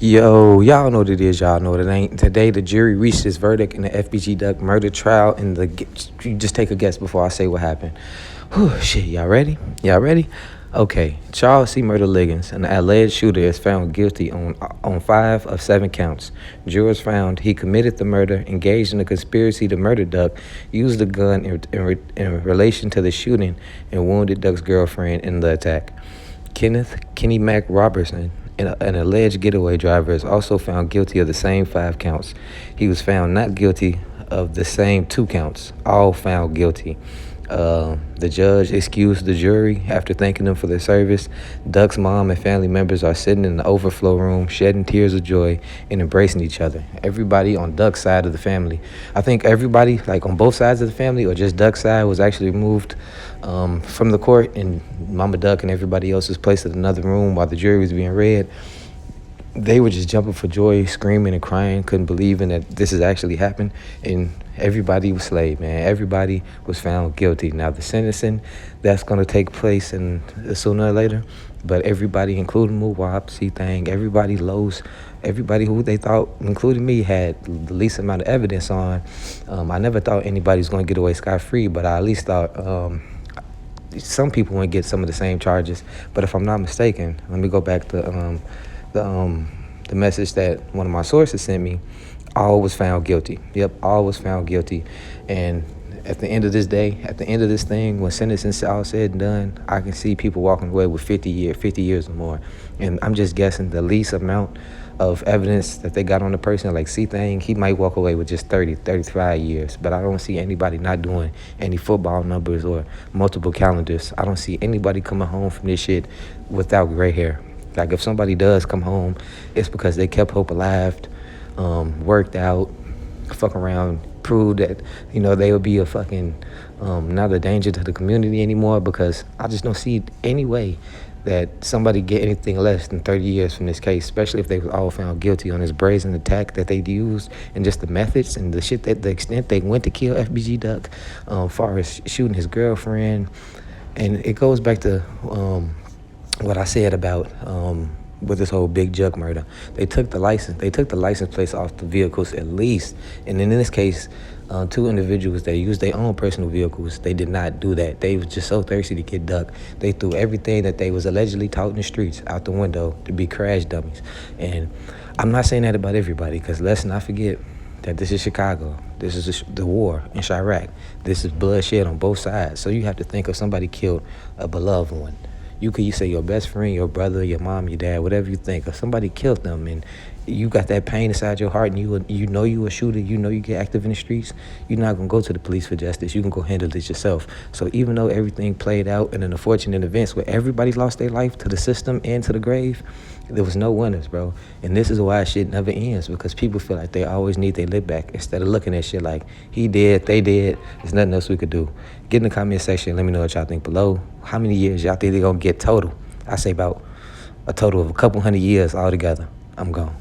Yo, y'all know what it is. Y'all know what it ain't. Today, the jury reached its verdict in the FBG Duck murder trial. You just take a guess before I say what happened. Whew, shit, y'all ready? Y'all ready? Okay, Charles C. Murder Liggins, an alleged shooter, is found guilty on 5 of 7 counts. Jurors found he committed the murder, engaged in a conspiracy to murder Duck, used the gun in relation to the shooting, and wounded Duck's girlfriend in the attack. Kenny Mac Robertson, an alleged getaway driver, is also found guilty of the same 5 counts. He was found not guilty of the same 2 counts, all found guilty. The judge excused the jury after thanking them for their service. Duck's mom and family members are sitting in the overflow room, shedding tears of joy and embracing each other. Everybody on Duck's side of the family, I think everybody, like on both sides of the family or just Duck's side, was actually removed from the court, and Mama Duck and everybody else was placed in another room while the jury was being read. They were just jumping for joy, screaming and crying, couldn't believe in that this has actually happened, and everybody was slayed, man. Everybody was found guilty. Now, the sentencing, that's going to take place sooner or later, but everybody, including Muwap, C-Thang, everybody, Los, everybody who they thought, including me, had the least amount of evidence on. I never thought anybody was going to get away scot-free, but I at least thought some people would get some of the same charges. But if I'm not mistaken, let me go back to the message that one of my sources sent me. All was found guilty. Yep, all was found guilty. And at the end of this day, at the end of this thing, when sentencing all said and done, I can see people walking away with 50 years or more. And I'm just guessing the least amount of evidence that they got on the person, like C-Thang, he might walk away with just 35 years. But I don't see anybody not doing any football numbers or multiple calendars. I don't see anybody coming home from this shit without gray hair. Like, if somebody does come home, it's because they kept hope alive, worked out, fuck around, proved that, they would be a fucking, not a danger to the community anymore, because I just don't see any way that somebody get anything less than 30 years from this case, especially if they was all found guilty on this brazen attack that they used, and just the methods and the shit, that the extent they went to kill FBG Duck, far as shooting his girlfriend. And it goes back to what I said about with this whole Big Jug murder. They took the license plates off the vehicles at least. And in this case, 2 individuals that used their own personal vehicles, they did not do that. They was just so thirsty to get Duck. They threw everything that they was allegedly taught in the streets out the window to be crash dummies. And I'm not saying that about everybody, because let's not forget that this is Chicago. This is the war in Chirac. This is bloodshed on both sides. So you have to think if somebody killed a beloved one. You say your best friend, your brother, your mom, your dad, whatever you think. If somebody killed them and you got that pain inside your heart, and you know you a shooter, you know you get active in the streets, you're not going to go to the police for justice. You can go handle it yourself. So even though everything played out in an unfortunate events where everybody lost their life to the system and to the grave, there was no winners, bro. And this is why shit never ends, because people feel like they always need their lick back instead of looking at shit like he did, they did. There's nothing else we could do. Get in the comment section. Let me know what y'all think below. How many years y'all think they're going to get total? I say about a total of a couple hundred years altogether. I'm gone.